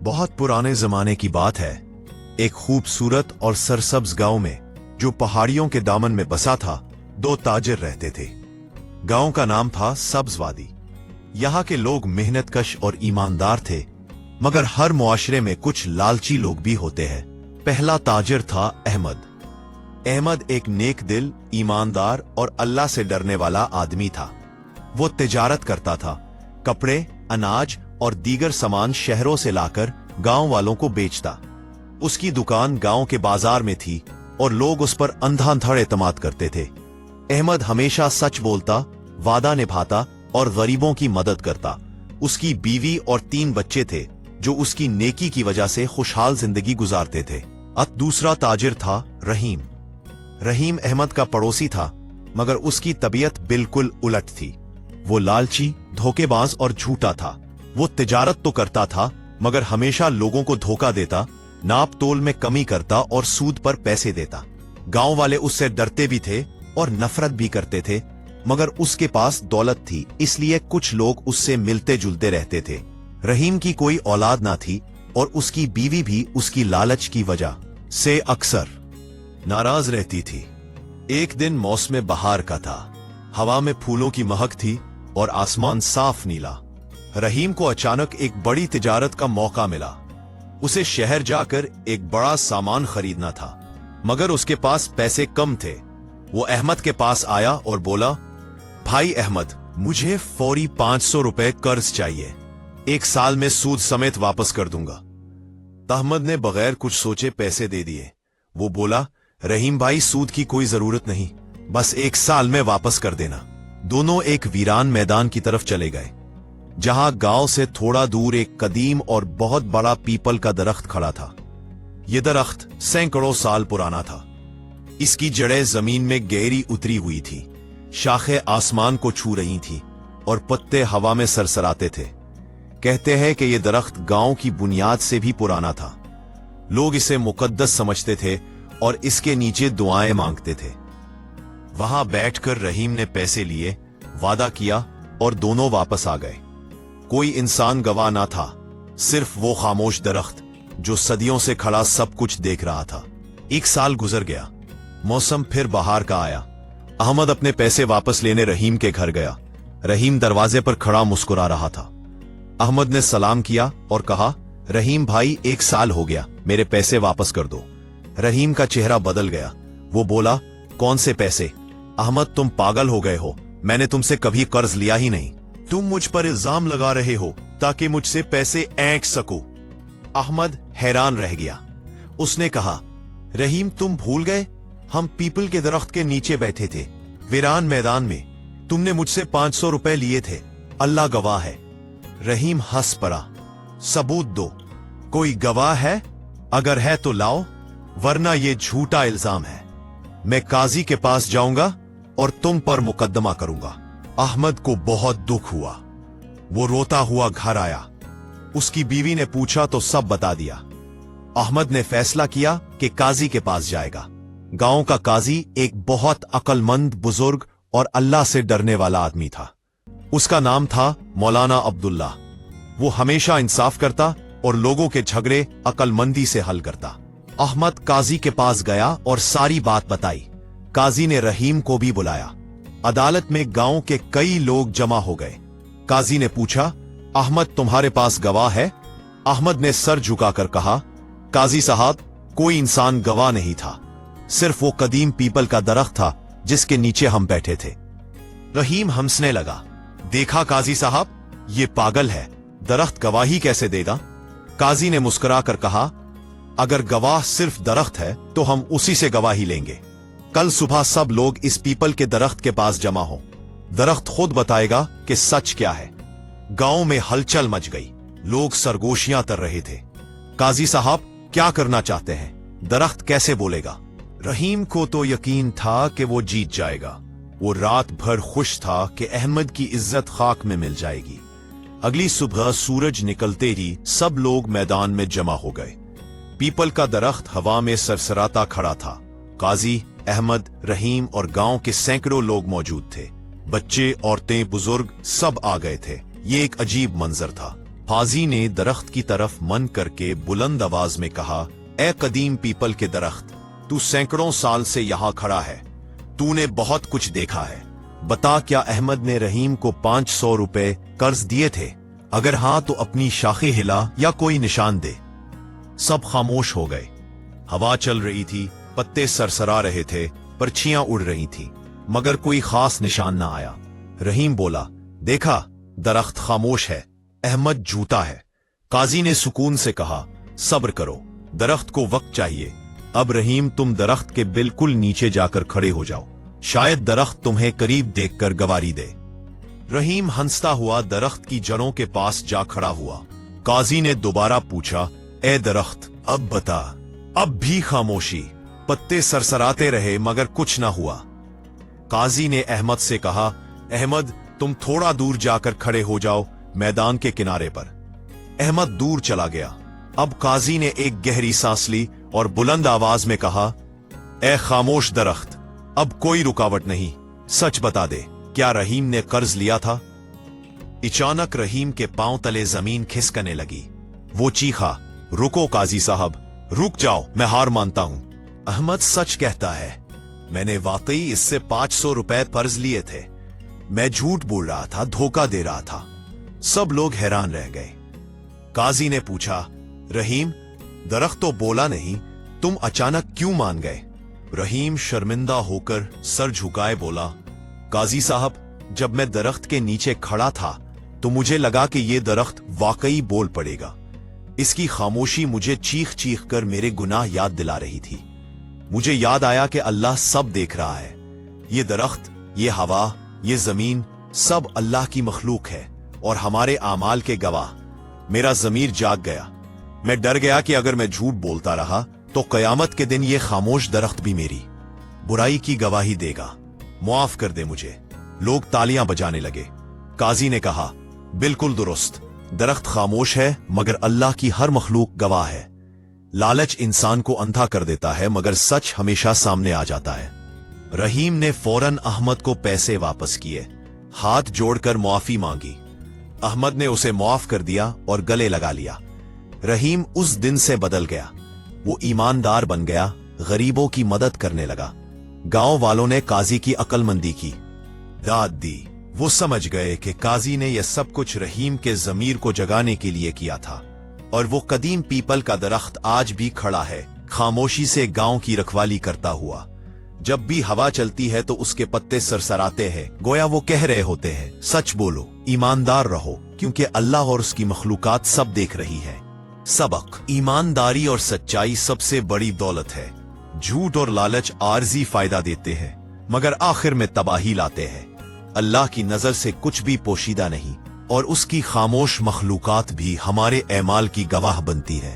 बहुत पुराने जमाने की बात है। एक खूबसूरत और सरसब्ज गांव में, जो पहाड़ियों के दामन में बसा था, दो ताजिर रहते थे। गांव का नाम था सब्जवादी। यहाँ के लोग मेहनतकश और ईमानदार थे, मगर हर मुआशरे में कुछ लालची लोग भी होते हैं। पहला ताजिर था अहमद। अहमद एक नेक दिल, ईमानदार और अल्लाह से डरने वाला आदमी था। वो तिजारत करता था, कपड़े, अनाज और दीगर सामान शहरों से लाकर गांव वालों को बेचता। उसकी दुकान गांव के बाजार में थी और लोग उस पर अंधाधड़ एतमाद करते थे। अहमद हमेशा सच बोलता, वादा निभाता और गरीबों की मदद करता। उसकी बीवी और 3 बच्चे थे, जो उसकी नेकी की वजह से खुशहाल जिंदगी गुजारते थे। दूसरा ताजिर था रहीम। रहीम अहमद का पड़ोसी था, मगर उसकी तबीयत बिल्कुल उलट थी। वो लालची, धोखेबाज और झूठा था। वो तिजारत तो करता था, मगर हमेशा लोगों को धोखा देता, नाप तोल में कमी करता और सूद पर पैसे देता। गांव वाले उससे डरते भी थे और नफरत भी करते थे, मगर उसके पास दौलत थी, इसलिए कुछ लोग उससे मिलते जुलते रहते थे। रहीम की कोई औलाद ना थी और उसकी बीवी भी उसकी लालच की वजह से अक्सर नाराज रहती थी। एक दिन मौसम बहार का था। हवा में फूलों की महक थी और आसमान साफ नीला। रहीम को अचानक एक बड़ी तिजारत का मौका मिला। उसे शहर जाकर एक बड़ा सामान खरीदना था, मगर उसके पास पैसे कम थे। वो अहमद के पास आया और बोला, भाई अहमद, मुझे फौरी 500 रुपए कर्ज चाहिए। 1 साल में सूद समेत वापस कर दूंगा। अहमद ने बगैर कुछ सोचे पैसे दे दिए। वो बोला, रहीम भाई, सूद की कोई जरूरत नहीं, बस 1 साल में वापस कर देना। दोनों एक वीरान मैदान की तरफ चले गए, जहां गांव से थोड़ा दूर एक कदीम और बहुत बड़ा पीपल का दरख्त खड़ा था। यह दरख्त सैकड़ों साल पुराना था। इसकी जड़ें जमीन में गहरी उतरी हुई थी, शाखें आसमान को छू रही थी और पत्ते हवा में सरसराते थे। कहते हैं कि यह दरख्त गांव की बुनियाद से भी पुराना था। लोग इसे मुकद्दस समझते थे और इसके नीचे दुआएं मांगते थे। वहां बैठकर रहीम ने पैसे लिए, वादा किया और दोनों वापस आ गए। कोई इंसान गवाह ना था, सिर्फ वो खामोश दरख्त जो सदियों से खड़ा सब कुछ देख रहा था। 1 साल गुजर गया। मौसम फिर बहार का आया। अहमद अपने पैसे वापस लेने रहीम के घर गया। रहीम दरवाजे पर खड़ा मुस्कुरा रहा था। अहमद ने सलाम किया और कहा, रहीम भाई, 1 साल हो गया, मेरे पैसे वापस कर दो। रहीम का चेहरा बदल गया। वो बोला, कौन से पैसे? अहमद, तुम पागल हो गए हो, मैंने तुमसे कभी कर्ज लिया ही नहीं। तुम मुझ पर इल्जाम लगा रहे हो ताकि मुझसे पैसे ऐंठ सको। अहमद हैरान रह गया। उसने कहा, रहीम, तुम भूल गए, हम पीपल के दरख्त के नीचे बैठे थे, वीरान मैदान में। तुमने मुझसे 500 रुपए लिए थे, अल्लाह गवाह है। रहीम हंस पड़ा। सबूत दो। कोई गवाह है? अगर है तो लाओ, वरना यह झूठा इल्जाम है। मैं काजी के पास जाऊंगा और तुम पर मुकदमा करूंगा। अहमद को बहुत दुख हुआ। वो रोता हुआ घर आया। उसकी बीवी ने पूछा तो सब बता दिया। अहमद ने फैसला किया कि काजी के पास जाएगा। गांव का काजी एक बहुत अक्लमंद, बुजुर्ग और अल्लाह से डरने वाला आदमी था। उसका नाम था मौलाना अब्दुल्ला। वो हमेशा इंसाफ करता और लोगों के झगड़े अक्लमंदी से हल करता। अहमद काजी के पास गया और सारी बात बताई। काजी ने रहीम को भी बुलाया। अदालत में गांव के कई लोग जमा हो गए। काजी ने पूछा, अहमद, तुम्हारे पास गवाह है? अहमद ने सर झुकाकर कहा, काजी साहब, कोई इंसान गवाह नहीं था, सिर्फ वो कदीम पीपल का दरख्त था जिसके नीचे हम बैठे थे। रहीम हंसने लगा। देखा काजी साहब, ये पागल है, दरख्त गवाही कैसे देगा? काजी ने मुस्कुराकर कहा, अगर गवाह सिर्फ दरख्त है तो हम उसी से गवाही लेंगे। कल सुबह सब लोग इस पीपल के दरख्त के पास जमा हो। दरख्त खुद बताएगा कि सच क्या है। गांव में हलचल मच गई। लोग सरगोशियां कर रहे थे। काजी साहब, क्या करना चाहते हैं? दरख्त कैसे बोलेगा? रहीम को तो यकीन था कि वो जीत जाएगा। वो रात भर खुश था कि अहमद की इज्जत खाक में मिल जाएगी। अगली सुबह सूरज निकलते ही सब लोग मैदान में जमा हो गए। पीपल का दरख्त हवा में सरसराता खड़ा था। काजी, अहमद, रहीम और गांव के सैकड़ों लोग मौजूद थे। बच्चे, औरतें, बुजुर्ग सब आ गए थे। ये एक अजीब मंजर था। हाजी ने दरख्त की तरफ मन करके बुलंद आवाज में कहा, ए कदीम पीपल के दरख्त, तू सैकड़ों साल से यहां खड़ा है, तूने बहुत कुछ देखा है। बता, क्या अहमद ने रहीम को 500 रुपए कर्ज दिए थे? अगर हां तो अपनी शाखें हिला या कोई निशान दे। सब खामोश हो गए। हवा चल रही थी, पत्ते सरसरा रहे थे, पर्चियां उड़ रही थीं, मगर कोई खास निशान ना आया। रहीम बोला, देखा, दरख्त खामोश है, अहमद झूठा है। काजी ने सुकून से कहा, सब्र करो, दरख्त को वक्त चाहिए। अब रहीम, तुम दरख्त के बिल्कुल नीचे जाकर खड़े हो जाओ, शायद दरख्त तुम्हें करीब देखकर गवारी दे। रहीम हंसता हुआ दरख्त की जड़ों के पास जा खड़ा हुआ। काजी ने दोबारा पूछा, ए दरख्त, अब बता। अब भी खामोशी, पत्ते सरसराते रहे मगर कुछ ना हुआ। काजी ने अहमद से कहा, अहमद, तुम थोड़ा दूर जाकर खड़े हो जाओ, मैदान के किनारे पर। अहमद दूर चला गया। अब काजी ने एक गहरी सांस ली और बुलंद आवाज में कहा, ए खामोश दरख्त, अब कोई रुकावट नहीं, सच बता दे, क्या रहीम ने कर्ज लिया था? अचानक रहीम के पांव तले जमीन खिसकने लगी। वो चीखा, रुको काजी साहब, रुक जाओ, मैं हार मानता हूं। अहमद सच कहता है, मैंने वाकई इससे 500 रुपए कर्ज लिए थे। मैं झूठ बोल रहा था, धोखा दे रहा था। सब लोग हैरान रह गए। काजी ने पूछा, रहीम, दरख्त तो बोला नहीं, तुम अचानक क्यों मान गए? रहीम शर्मिंदा होकर सर झुकाए बोला, काजी साहब, जब मैं दरख्त के नीचे खड़ा था तो मुझे लगा कि ये दरख्त वाकई बोल पड़ेगा। इसकी खामोशी मुझे चीख चीख कर मेरे गुनाह याद दिला रही थी। मुझे याद आया कि अल्लाह सब देख रहा है। ये दरख्त, ये हवा, ये जमीन, सब अल्लाह की मखलूक है और हमारे आमाल के गवाह। मेरा जमीर जाग गया। मैं डर गया कि अगर मैं झूठ बोलता रहा तो कयामत के दिन ये खामोश दरख्त भी मेरी बुराई की गवाही देगा। मुआफ कर दे मुझे। लोग तालियां बजाने लगे। काजी ने कहा, बिल्कुल दुरुस्त, दरख्त खामोश है मगर अल्लाह की हर मखलूक गवाह है। लालच इंसान को अंधा कर देता है मगर सच हमेशा सामने आ जाता है। रहीम ने फौरन अहमद को पैसे वापस किए, हाथ जोड़कर मुआफी मांगी। अहमद ने उसे माफ कर दिया और गले लगा लिया। रहीम उस दिन से बदल गया। वो ईमानदार बन गया, गरीबों की मदद करने लगा। गांव वालों ने काजी की अक्लमंदी की दाद दी। वो समझ गए कि काजी ने यह सब कुछ रहीम के जमीर को जगाने के लिए किया था। और वो कदीम पीपल का दरख्त आज भी खड़ा है, खामोशी से गांव की रखवाली करता हुआ। जब भी हवा चलती है तो उसके पत्ते सरसराते हैं, गोया वो कह रहे होते हैं, सच बोलो, ईमानदार रहो, क्योंकि अल्लाह और उसकी मखलूकात सब देख रही है। सबक, ईमानदारी और सच्चाई सबसे बड़ी दौलत है। झूठ और लालच आर्जी फायदा देते हैं मगर आखिर में तबाही लाते हैं। अल्लाह की नजर से कुछ भी पोशीदा नहीं और उसकी खामोश मखलूकात भी हमारे एमाल की गवाह बनती है।